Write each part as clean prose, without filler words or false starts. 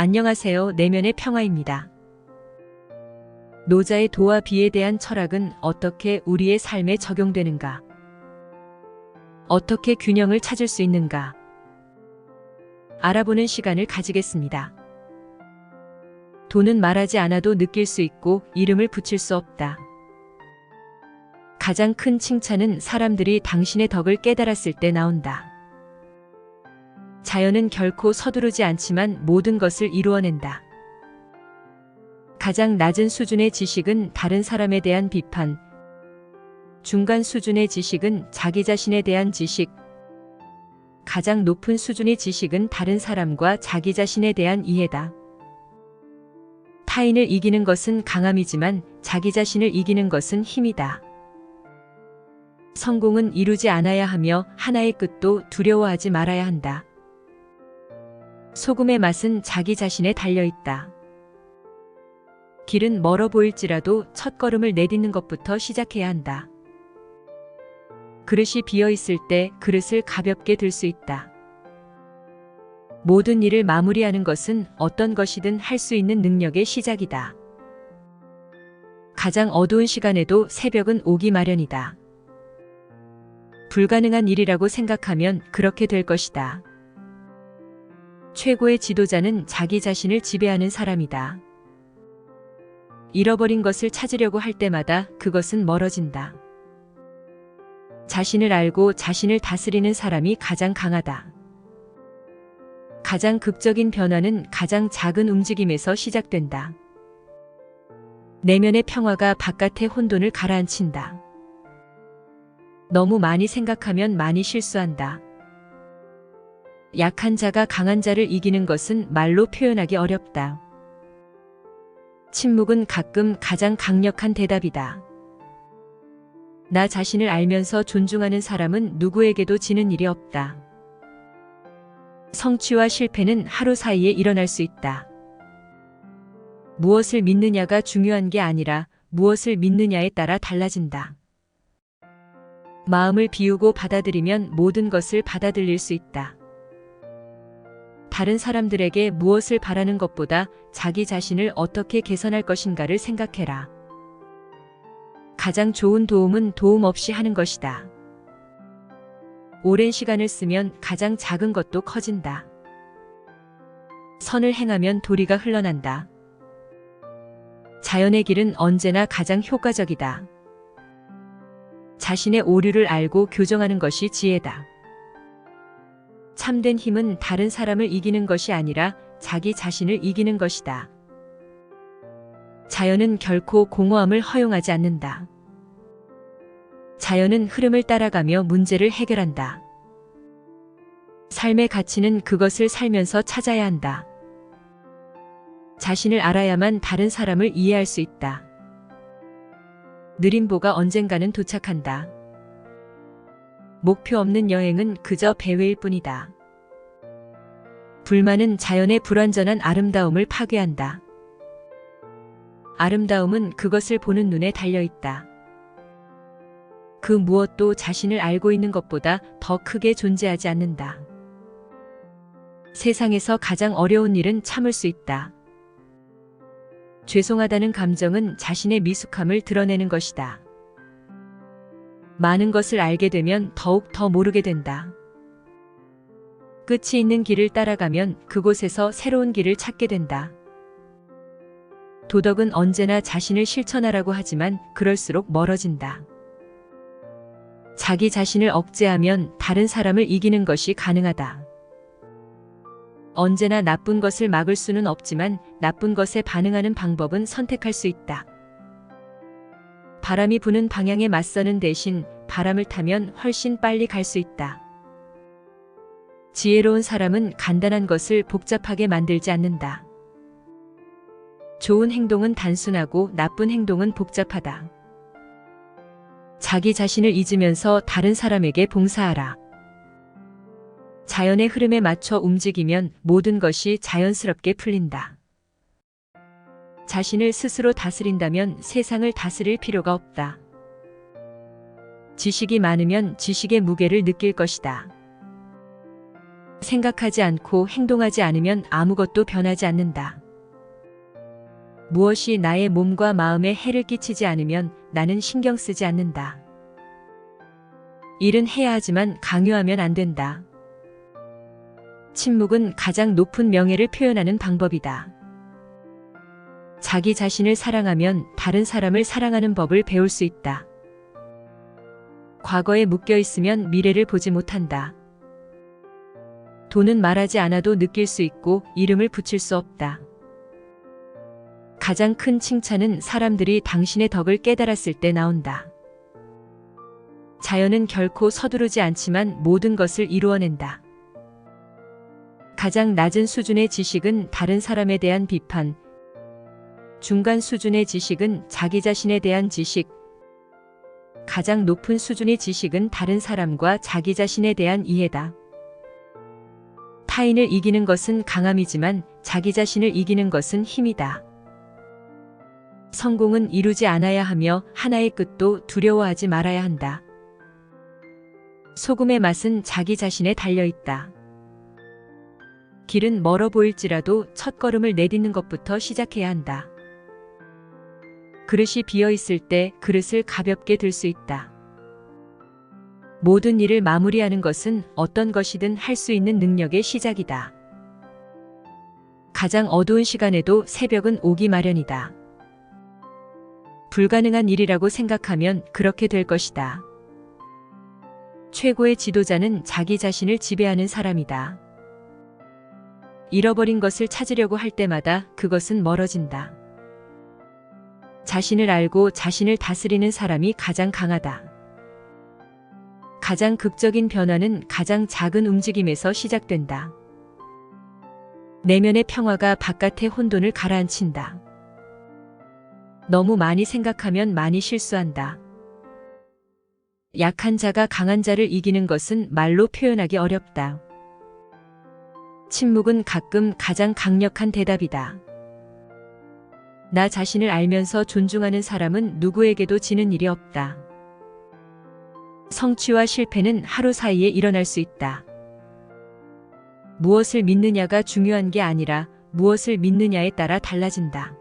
안녕하세요. 내면의 평화입니다. 노자의 도와 비에 대한 철학은 어떻게 우리의 삶에 적용되는가? 어떻게 균형을 찾을 수 있는가? 알아보는 시간을 가지겠습니다. 도는 말하지 않아도 느낄 수 있고 이름을 붙일 수 없다. 가장 큰 칭찬은 사람들이 당신의 덕을 깨달았을 때 나온다. 자연은 결코 서두르지 않지만 모든 것을 이루어낸다. 가장 낮은 수준의 지식은 다른 사람에 대한 비판, 중간 수준의 지식은 자기 자신에 대한 지식, 가장 높은 수준의 지식은 다른 사람과 자기 자신에 대한 이해다. 타인을 이기는 것은 강함이지만 자기 자신을 이기는 것은 힘이다. 성공은 이루지 않아야 하며 하나의 끝도 두려워하지 말아야 한다. 소금의 맛은 자기 자신에 달려있다. 길은 멀어 보일지라도 첫걸음을 내딛는 것부터 시작해야 한다. 그릇이 비어있을 때 그릇을 가볍게 들 수 있다. 모든 일을 마무리하는 것은 어떤 것이든 할 수 있는 능력의 시작이다. 가장 어두운 시간에도 새벽은 오기 마련이다. 불가능한 일이라고 생각하면 그렇게 될 것이다. 최고의 지도자는 자기 자신을 지배하는 사람이다. 잃어버린 것을 찾으려고 할 때마다 그것은 멀어진다. 자신을 알고 자신을 다스리는 사람이 가장 강하다. 가장 극적인 변화는 가장 작은 움직임에서 시작된다. 내면의 평화가 바깥의 혼돈을 가라앉힌다. 너무 많이 생각하면 많이 실수한다. 약한 자가 강한 자를 이기는 것은 말로 표현하기 어렵다. 침묵은 가끔 가장 강력한 대답이다. 나 자신을 알면서 존중하는 사람은 누구에게도 지는 일이 없다. 성취와 실패는 하루 사이에 일어날 수 있다. 무엇을 믿느냐가 중요한 게 아니라 무엇을 믿느냐에 따라 달라진다. 마음을 비우고 받아들이면 모든 것을 받아들일 수 있다. 다른 사람들에게 무엇을 바라는 것보다 자기 자신을 어떻게 개선할 것인가를 생각해라. 가장 좋은 도움은 도움 없이 하는 것이다. 오랜 시간을 쓰면 가장 작은 것도 커진다. 선을 행하면 도리가 흘러난다. 자연의 길은 언제나 가장 효과적이다. 자신의 오류를 알고 교정하는 것이 지혜다. 참된 힘은 다른 사람을 이기는 것이 아니라 자기 자신을 이기는 것이다. 자연은 결코 공허함을 허용하지 않는다. 자연은 흐름을 따라가며 문제를 해결한다. 삶의 가치는 그것을 살면서 찾아야 한다. 자신을 알아야만 다른 사람을 이해할 수 있다. 느린 보가 언젠가는 도착한다. 목표 없는 여행은 그저 배회일 뿐이다. 불만은 자연의 불완전한 아름다움을 파괴한다. 아름다움은 그것을 보는 눈에 달려있다. 그 무엇도 자신을 알고 있는 것보다 더 크게 존재하지 않는다. 세상에서 가장 어려운 일은 참을 수 있다. 죄송하다는 감정은 자신의 미숙함을 드러내는 것이다. 많은 것을 알게 되면 더욱 더 모르게 된다. 끝이 있는 길을 따라가면 그곳에서 새로운 길을 찾게 된다. 도덕은 언제나 자신을 실천하라고 하지만 그럴수록 멀어진다. 자기 자신을 억제하면 다른 사람을 이기는 것이 가능하다. 언제나 나쁜 것을 막을 수는 없지만 나쁜 것에 반응하는 방법은 선택할 수 있다. 바람이 부는 방향에 맞서는 대신 바람을 타면 훨씬 빨리 갈 수 있다. 지혜로운 사람은 간단한 것을 복잡하게 만들지 않는다. 좋은 행동은 단순하고 나쁜 행동은 복잡하다. 자기 자신을 잊으면서 다른 사람에게 봉사하라. 자연의 흐름에 맞춰 움직이면 모든 것이 자연스럽게 풀린다. 자신을 스스로 다스린다면 세상을 다스릴 필요가 없다. 지식이 많으면 지식의 무게를 느낄 것이다. 생각하지 않고 행동하지 않으면 아무것도 변하지 않는다. 무엇이 나의 몸과 마음에 해를 끼치지 않으면 나는 신경 쓰지 않는다. 일은 해야 하지만 강요하면 안 된다. 침묵은 가장 높은 명예를 표현하는 방법이다. 자기 자신을 사랑하면 다른 사람을 사랑하는 법을 배울 수 있다. 과거에 묶여 있으면 미래를 보지 못한다. 돈은 말하지 않아도 느낄 수 있고 이름을 붙일 수 없다. 가장 큰 칭찬은 사람들이 당신의 덕을 깨달았을 때 나온다. 자연은 결코 서두르지 않지만 모든 것을 이루어낸다. 가장 낮은 수준의 지식은 다른 사람에 대한 비판, 중간 수준의 지식은 자기 자신에 대한 지식, 가장 높은 수준의 지식은 다른 사람과 자기 자신에 대한 이해다. 타인을 이기는 것은 강함이지만 자기 자신을 이기는 것은 힘이다. 성공은 이루지 않아야 하며 하나의 끝도 두려워하지 말아야 한다. 소금의 맛은 자기 자신에 달려있다. 길은 멀어 보일지라도 첫걸음을 내딛는 것부터 시작해야 한다. 그릇이 비어 있을 때 그릇을 가볍게 들 수 있다. 모든 일을 마무리하는 것은 어떤 것이든 할 수 있는 능력의 시작이다. 가장 어두운 시간에도 새벽은 오기 마련이다. 불가능한 일이라고 생각하면 그렇게 될 것이다. 최고의 지도자는 자기 자신을 지배하는 사람이다. 잃어버린 것을 찾으려고 할 때마다 그것은 멀어진다. 자신을 알고 자신을 다스리는 사람이 가장 강하다. 가장 극적인 변화는 가장 작은 움직임에서 시작된다. 내면의 평화가 바깥의 혼돈을 가라앉힌다. 너무 많이 생각하면 많이 실수한다. 약한 자가 강한 자를 이기는 것은 말로 표현하기 어렵다. 침묵은 가끔 가장 강력한 대답이다. 나 자신을 알면서 존중하는 사람은 누구에게도 지는 일이 없다. 성취와 실패는 하루 사이에 일어날 수 있다. 무엇을 믿느냐가 중요한 게 아니라 무엇을 믿느냐에 따라 달라진다.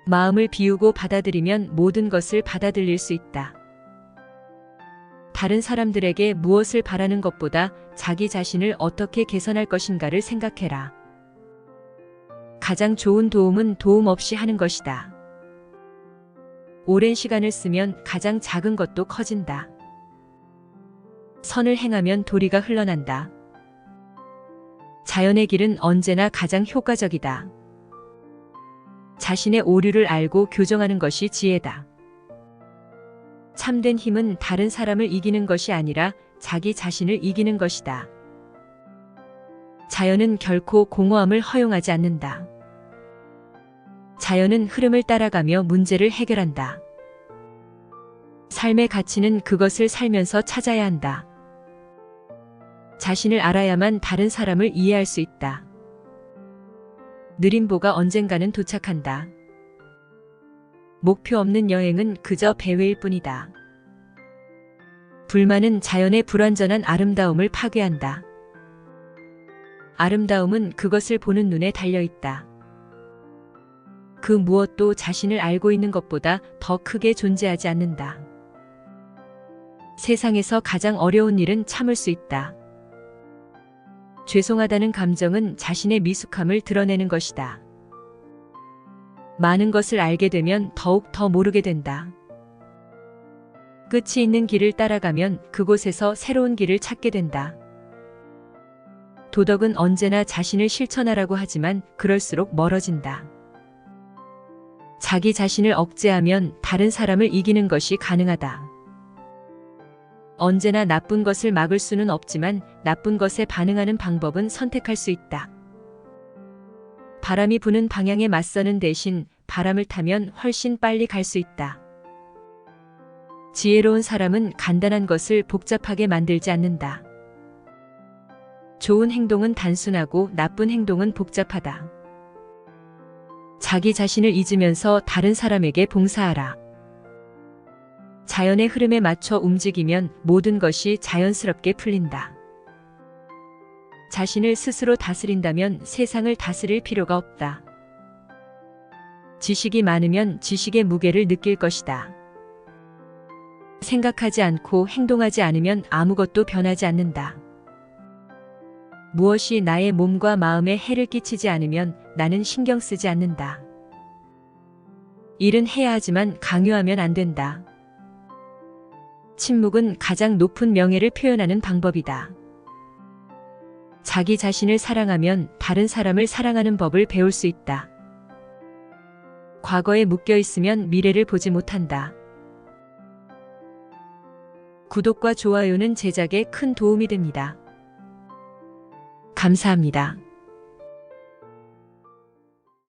마음을 비우고 받아들이면 모든 것을 받아들일 수 있다. 다른 사람들에게 무엇을 바라는 것보다 자기 자신을 어떻게 개선할 것인가를 생각해라. 가장 좋은 도움은 도움 없이 하는 것이다. 오랜 시간을 쓰면 가장 작은 것도 커진다. 선을 행하면 도리가 흘러난다. 자연의 길은 언제나 가장 효과적이다. 자신의 오류를 알고 교정하는 것이 지혜다. 참된 힘은 다른 사람을 이기는 것이 아니라 자기 자신을 이기는 것이다. 자연은 결코 공허함을 허용하지 않는다. 자연은 흐름을 따라가며 문제를 해결한다. 삶의 가치는 그것을 살면서 찾아야 한다. 자신을 알아야만 다른 사람을 이해할 수 있다. 느린 보가 언젠가는 도착한다. 목표 없는 여행은 그저 배회일 뿐이다. 불만은 자연의 불완전한 아름다움을 파괴한다. 아름다움은 그것을 보는 눈에 달려있다. 그 무엇도 자신을 알고 있는 것보다 더 크게 존재하지 않는다. 세상에서 가장 어려운 일은 참을 수 있다. 죄송하다는 감정은 자신의 미숙함을 드러내는 것이다. 많은 것을 알게 되면 더욱 더 모르게 된다. 끝이 있는 길을 따라가면 그곳에서 새로운 길을 찾게 된다. 도덕은 언제나 자신을 실천하라고 하지만 그럴수록 멀어진다. 자기 자신을 억제하면 다른 사람을 이기는 것이 가능하다. 언제나 나쁜 것을 막을 수는 없지만 나쁜 것에 반응하는 방법은 선택할 수 있다. 바람이 부는 방향에 맞서는 대신 바람을 타면 훨씬 빨리 갈 수 있다. 지혜로운 사람은 간단한 것을 복잡하게 만들지 않는다. 좋은 행동은 단순하고 나쁜 행동은 복잡하다. 자기 자신을 잊으면서 다른 사람에게 봉사하라. 자연의 흐름에 맞춰 움직이면 모든 것이 자연스럽게 풀린다. 자신을 스스로 다스린다면 세상을 다스릴 필요가 없다. 지식이 많으면 지식의 무게를 느낄 것이다. 생각하지 않고 행동하지 않으면 아무것도 변하지 않는다. 무엇이 나의 몸과 마음에 해를 끼치지 않으면 나는 신경 쓰지 않는다. 일은 해야 하지만 강요하면 안 된다. 침묵은 가장 높은 명예를 표현하는 방법이다. 자기 자신을 사랑하면 다른 사람을 사랑하는 법을 배울 수 있다. 과거에 묶여 있으면 미래를 보지 못한다. 구독과 좋아요는 제작에 큰 도움이 됩니다. 감사합니다.